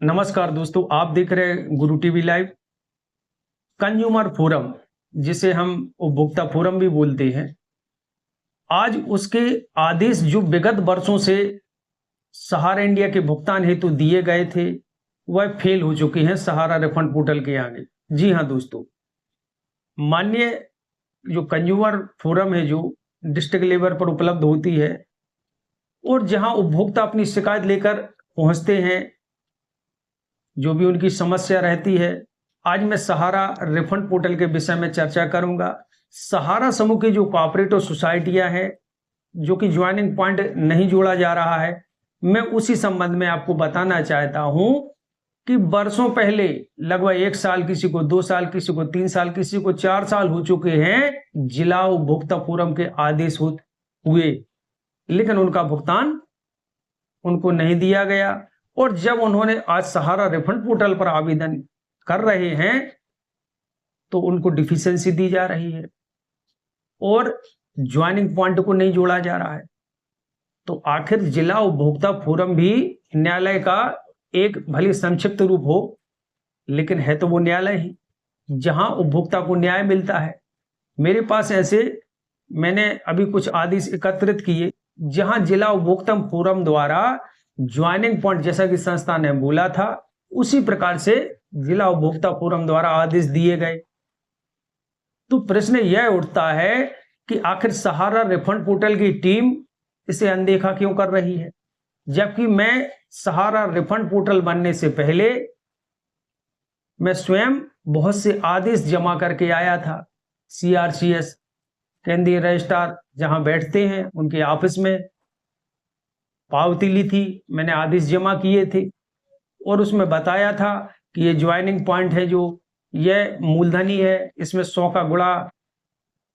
नमस्कार दोस्तों, आप देख रहे हैं गुरु टीवी लाइव। कंज्यूमर फोरम, जिसे हम उपभोक्ता फोरम भी बोलते हैं, आज उसके आदेश जो विगत वर्षों से सहारा इंडिया के भुगतान हेतु दिए गए थे, वह फेल हो चुके हैं सहारा रिफंड पोर्टल के आगे। जी हाँ दोस्तों, माननीय जो कंज्यूमर फोरम है, जो डिस्ट्रिक्ट लेवल पर उपलब्ध होती है और जहां उपभोक्ता अपनी शिकायत लेकर पहुंचते हैं, जो भी उनकी समस्या रहती है, आज मैं सहारा रिफंड पोर्टल के विषय में चर्चा करूंगा। सहारा समूह की जो कोऑपरेटिव सोसाइटियां हैं, जो कि ज्वाइनिंग पॉइंट नहीं जोड़ा जा रहा है, मैं उसी संबंध में आपको बताना चाहता हूं कि वर्षों पहले लगभग 1 साल, किसी को 2 साल, किसी को 3 साल, किसी को 4 साल हो चुके हैं जिला उपभोक्ता फोरम के आदेश हुए, लेकिन उनका भुगतान उनको नहीं दिया गया। और जब उन्होंने आज सहारा रिफंड पोर्टल पर आवेदन कर रहे हैं तो उनको डिफिशियंसी दी जा रही है और ज्वाइनिंग पॉइंट को नहीं जोड़ा जा रहा है। तो आखिर जिला उपभोक्ता फोरम भी न्यायालय का एक भले संक्षिप्त रूप हो, लेकिन है तो वो न्यायालय ही, जहां उपभोक्ता को न्याय मिलता है। मेरे पास ऐसे मैंने अभी कुछ आदेश एकत्रित किए जहां जिला उपभोक्ता फोरम द्वारा ज्वाइनिंग पॉइंट, जैसा कि संस्था ने बोला था, उसी प्रकार से जिला उपभोक्ता फोरम द्वारा आदेश दिए गए। तो प्रश्न यह उठता है कि आखिर सहारा रिफंड पोर्टल की टीम इसे अनदेखा क्यों कर रही है, जबकि मैं सहारा रिफंड पोर्टल बनने से पहले मैं स्वयं बहुत से आदेश जमा करके आया था। CRCS केंद्रीय रजिस्ट्रार जहां बैठते हैं, उनके ऑफिस में पावती ली थी, मैंने आदेश जमा किए थे और उसमें बताया था कि ये ज्वाइनिंग पॉइंट है, जो यह मूलधनी है, इसमें 100 का गुणा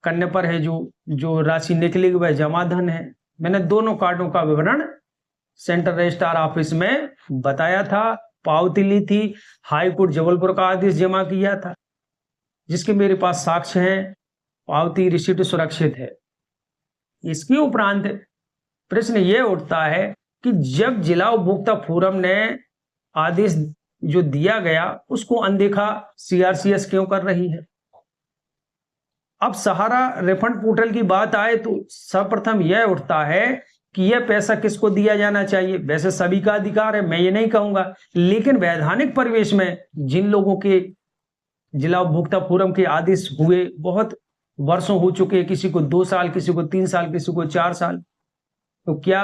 करने पर है जो राशि निकलेगी वह जमा धन है। मैंने दोनों कार्डों का विवरण सेंट्रल रजिस्ट्रार ऑफिस में बताया था, पावती ली थी, हाई कोर्ट जबलपुर का आदेश जमा किया था, जिसके मेरे पास साक्ष्य हैं, पावती रिसीप्ट सुरक्षित है। इसके उपरांत प्रश्न यह उठता है कि जब जिला उपभोक्ता फोरम ने आदेश जो दिया गया उसको अनदेखा CRCS क्यों कर रही है। अब सहारा रिफंड पोर्टल की बात आए तो सर्वप्रथम यह उठता है कि यह पैसा किसको दिया जाना चाहिए। वैसे सभी का अधिकार है, मैं ये नहीं कहूंगा, लेकिन वैधानिक परिवेश में जिन लोगों के जिला उपभोक्ता फोरम के आदेश हुए बहुत वर्षों हो चुके, किसी को 2 साल, किसी को 3 साल, किसी को 4 साल, तो क्या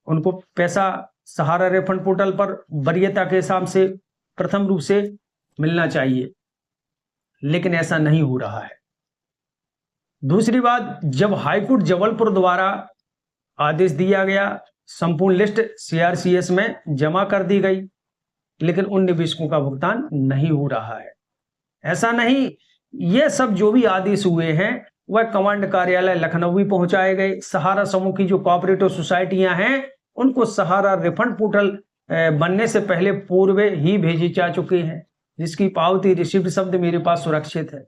उनको पैसा सहारा रिफंड पोर्टल पर वरीयता के हिसाब से प्रथम रूप से मिलना चाहिए, लेकिन ऐसा नहीं हो रहा है। दूसरी बात, जब हाईकोर्ट जबलपुर द्वारा आदेश दिया गया, संपूर्ण लिस्ट CRCS में जमा कर दी गई, लेकिन उन निवेशकों का भुगतान नहीं हो रहा है। ऐसा नहीं, ये सब जो भी आदेश हुए हैं वह कमांड कार्यालय लखनऊ भी पहुंचाए गए। सहारा समूह की जो कोऑपरेटिव सोसाइटियां हैं, उनको सहारा रिफंड पोर्टल बनने से पहले पूर्व ही भेजे जा चुके हैं, जिसकी पावती रिसिप्ट शब्द मेरे पास सुरक्षित है,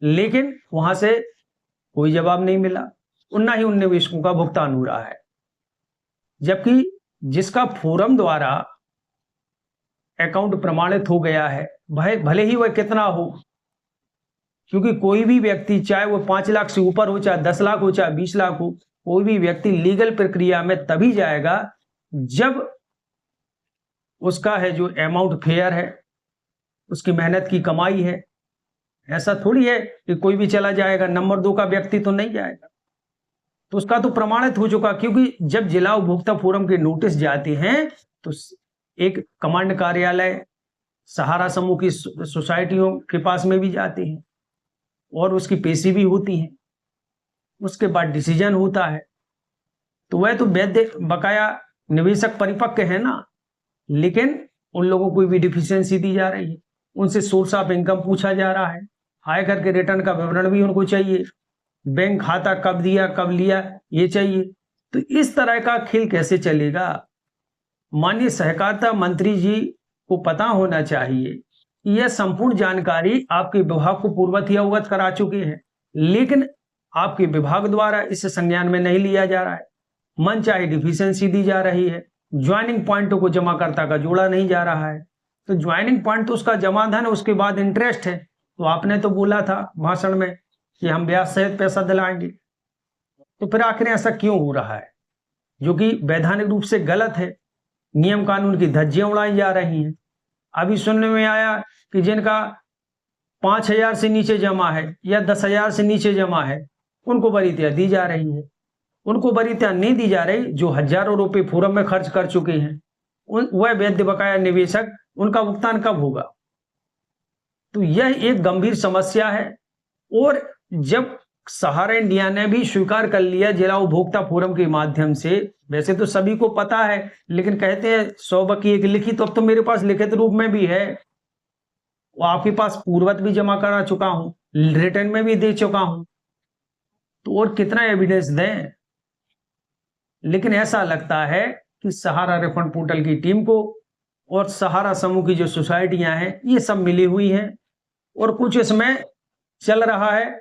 लेकिन वहां से कोई जवाब नहीं मिला और ना ही उन निवेशकों का भुगतान हो रहा है। जबकि जिसका फोरम द्वारा अकाउंट प्रमाणित हो गया है, भले ही वह कितना हो, क्योंकि कोई भी व्यक्ति, चाहे वो 5 लाख से ऊपर हो, चाहे 10 लाख हो, चाहे 20 लाख हो, कोई भी व्यक्ति लीगल प्रक्रिया में तभी जाएगा जब उसका है जो अमाउंट फेयर है, उसकी मेहनत की कमाई है। ऐसा थोड़ी है कि कोई भी चला जाएगा, नंबर 2 का व्यक्ति तो नहीं जाएगा। तो उसका तो प्रमाणित हो चुका, क्योंकि जब जिला उपभोक्ता फोरम के नोटिस जाते हैं तो एक कमांड कार्यालय सहारा समूह की सोसाइटियों के पास में भी जाते हैं और उसकी पेशी भी होती है, उसके बाद डिसीजन होता है। तो वह तो वैध बकाया निवेशक परिपक्व है ना, लेकिन उन लोगों को भी डिफिशियंसी दी जा रही है, उनसे सोर्स ऑफ इनकम पूछा जा रहा है, आयकर के रिटर्न का विवरण भी उनको चाहिए, बैंक खाता कब दिया कब लिया ये चाहिए। तो इस तरह का खेल कैसे चलेगा। माननीय सहकारिता मंत्री जी को पता होना चाहिए कि यह संपूर्ण जानकारी आपके विभाग को पूर्ववत ही अवगत करा चुके हैं, लेकिन आपके विभाग द्वारा इसे संज्ञान में नहीं लिया जा रहा है। मन चाहे डिफिशियंसी दी जा रही है, ज्वाइनिंग पॉइंट को जमाकर्ता का जोड़ा नहीं जा रहा है। तो ज्वाइनिंग पॉइंट तो उसका जमा धन, उसके बाद इंटरेस्ट है। तो आपने तो बोला था भाषण में कि हम ब्याज सहित पैसा दिलाएंगे, तो फिर आखिर ऐसा क्यों हो रहा है, जो कि वैधानिक रूप से गलत है। नियम कानून की धज्जियां उड़ाई जा रही हैं। अभी सुनने में आया कि जिनका 5,000 से नीचे जमा है या 10,000 से नीचे जमा है, उनको वरीयता दी जा रही है। उनको वरीयता नहीं दी जा रही जो हजारों रुपए फोरम में खर्च कर चुके हैं। वह वैध बकाया निवेशक, उनका भुगतान कब होगा? तो यह एक गंभीर समस्या है। और जब सहारा इंडिया ने भी स्वीकार कर लिया जिला उपभोक्ता फोरम के माध्यम से, वैसे तो सभी को पता है, लेकिन कहते हैं 100 की एक लिखित, तो अब तो मेरे पास लिखित रूप में भी है, वो आपके पास पूर्वत भी जमा करा चुका हूं, रिटर्न में भी दे चुका हूं, तो और कितना एविडेंस दें। लेकिन ऐसा लगता है कि सहारा रिफंड पोर्टल की टीम को और सहारा समूह की जो सोसाइटियां हैं, ये सब मिली हुई हैं और कुछ इसमें चल रहा है।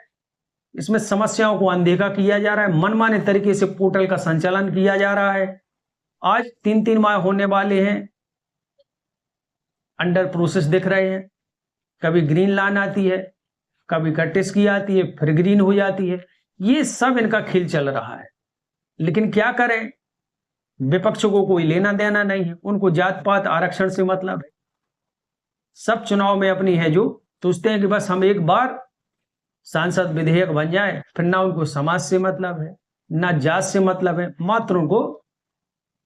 इसमें समस्याओं को अनदेखा किया जा रहा है, मनमाने तरीके से पोर्टल का संचालन किया जा रहा है। आज 3-3 माह होने वाले हैं, अंडर प्रोसेस दिख रहे हैं। कभी ग्रीन लाइन आती है, कभी कटिस की आती है, फिर ग्रीन हो जाती है। ये सब इनका खेल चल रहा है। लेकिन क्या करें, विपक्ष को कोई लेना देना नहीं है, उनको जात पात आरक्षण से मतलब है। सब चुनाव में अपनी है जो सोचते हैं कि बस हम एक बार सांसद विधेयक बन जाए, फिर ना उनको समाज से मतलब है, ना जात से मतलब है, मात्र उनको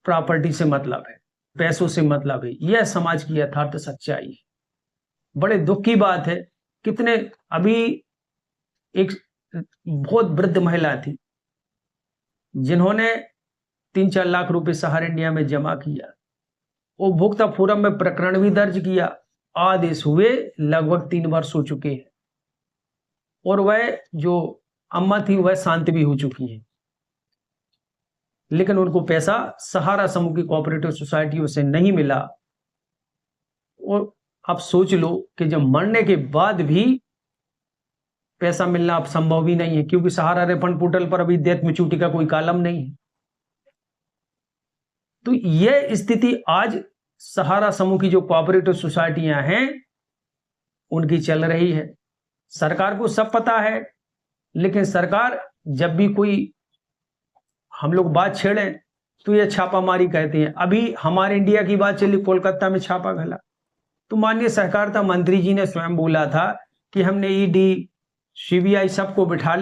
प्रॉपर्टी से मतलब है, पैसों से मतलब है। यह समाज की यथार्थ सच्चाई है। बड़े दुख की बात है, कितने अभी एक बहुत वृद्ध महिला थी जिन्होंने 3-4 लाख रुपए सहारा इंडिया में जमा किया, उपभोक्ता फोरम में प्रकरण भी दर्ज किया, आदेश हुए लगभग 3 वर्ष हो चुके हैं और वह जो अम्मा थी वह शांत भी हो चुकी है। लेकिन उनको पैसा सहारा समूह की कोऑपरेटिव सोसाइटियों से नहीं मिला। और आप सोच लो कि जब मरने के बाद भी पैसा मिलना अब संभव भी नहीं है, क्योंकि सहारा रिफंड पोर्टल पर अभी डेथ मैच्योरिटी का कोई कॉलम नहीं है। तो यह स्थिति आज सहारा समूह की जो कोऑपरेटिव सोसाइटियां हैं उनकी चल रही है। सरकार को सब पता है, लेकिन सरकार जब भी कोई हम लोग बात छेड़े तो ये छापामारी कहते हैं। अभी हमारे इंडिया की बात चली, कोलकाता में छापा घला, तो माननीय सहकारिता मंत्री जी ने स्वयं बोला था कि हमने ईडी सीबीआई सबको बिठा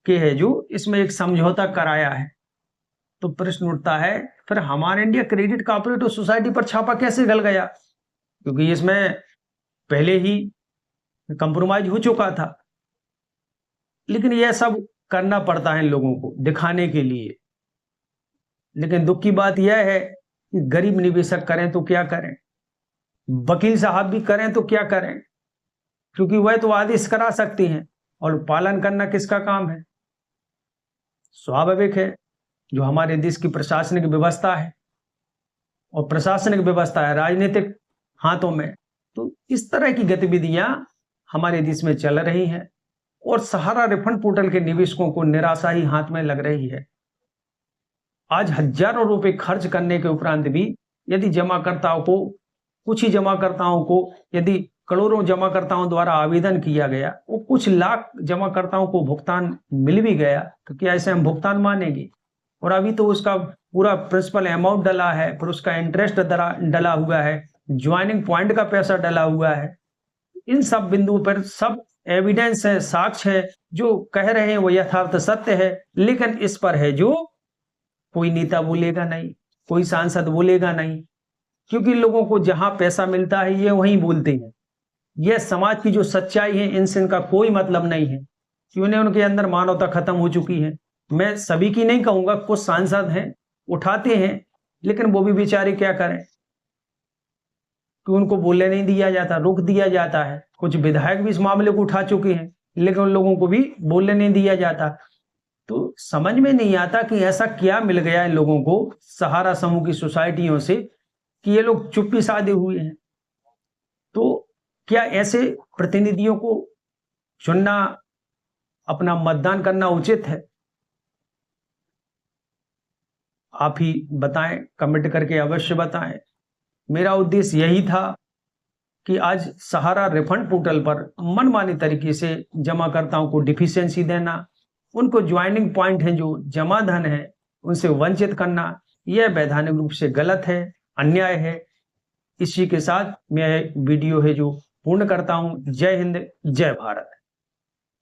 के है जो इसमें एक समझौता कराया है। तो प्रश्न उठता है, फिर हमारे इंडिया क्रेडिट कोऑपरेटिव सोसाइटी पर छापा कैसे गल गया? क्योंकि इसमें पहले ही कंप्रोमाइज हो चुका था। लेकिन यह सब करना पड़ता है लोगों को दिखाने के लिए। लेकिन दुख की बात यह है कि गरीब निवेशक करें तो क्या करें, वकील साहब भी करें तो क्या करें, क्योंकि वह तो आदेश करा सकते हैं और पालन करना किसका काम है? स्वाभाविक है, जो हमारे देश की प्रशासनिक व्यवस्था है, और प्रशासनिक व्यवस्था है राजनीतिक हाथों में। तो इस तरह की गतिविधियां हमारे देश में चल रही हैं और सहारा रिफंड पोर्टल के निवेशकों को निराशा ही हाथ में लग रही है। आज हजारों रुपए खर्च करने के उपरांत भी यदि जमाकर्ताओं को, कुछ ही जमाकर्ताओं को, यदि करोड़ों जमाकर्ताओं द्वारा आवेदन किया गया, वो कुछ लाख जमाकर्ताओं को भुगतान मिल भी गया, तो क्या ऐसे हम भुगतान मानेंगे? और अभी तो उसका पूरा प्रिंसिपल अमाउंट डला है, फिर उसका इंटरेस्ट डला हुआ है, ज्वाइनिंग पॉइंट का पैसा डला हुआ है। इन सब बिंदुओं पर सब एविडेंस है, साक्ष्य है, जो कह रहे हैं वो यथार्थ सत्य है। लेकिन इस पर है जो कोई नेता बोलेगा नहीं, कोई सांसद बोलेगा नहीं, क्योंकि लोगों को जहां पैसा मिलता है ये वहीं बोलते हैं। यह समाज की जो सच्चाई है इनसे इनका कोई मतलब नहीं है, क्योंकि उनके अंदर मानवता खत्म हो चुकी है। मैं सभी की नहीं कहूंगा, कुछ सांसद हैं उठाते हैं, लेकिन वो भी बेचारे क्या करें कि उनको बोलने नहीं दिया जाता, रोक दिया जाता है। कुछ विधायक भी इस मामले को उठा चुके हैं, लेकिन उन लोगों को भी बोलने नहीं दिया जाता। तो समझ में नहीं आता कि ऐसा क्या मिल गया इन लोगों को सहारा समूह की सोसाइटियों से कि ये लोग चुप्पी साधे हुए हैं। तो क्या ऐसे प्रतिनिधियों को चुनना, अपना मतदान करना उचित है? आप ही बताएं, कमेंट करके अवश्य बताएं। मेरा उद्देश्य यही था कि आज सहारा रिफंड पोर्टल पर मनमानी तरीके से जमाकर्ताओं को डिफिशियंसी देना, उनको ज्वाइनिंग पॉइंट है जो जमा धन है उनसे वंचित करना, यह वैधानिक रूप से गलत है, अन्याय है। इसी के साथ मैं वीडियो है जो पूर्ण करता हूं। जय हिंद, जय भारत।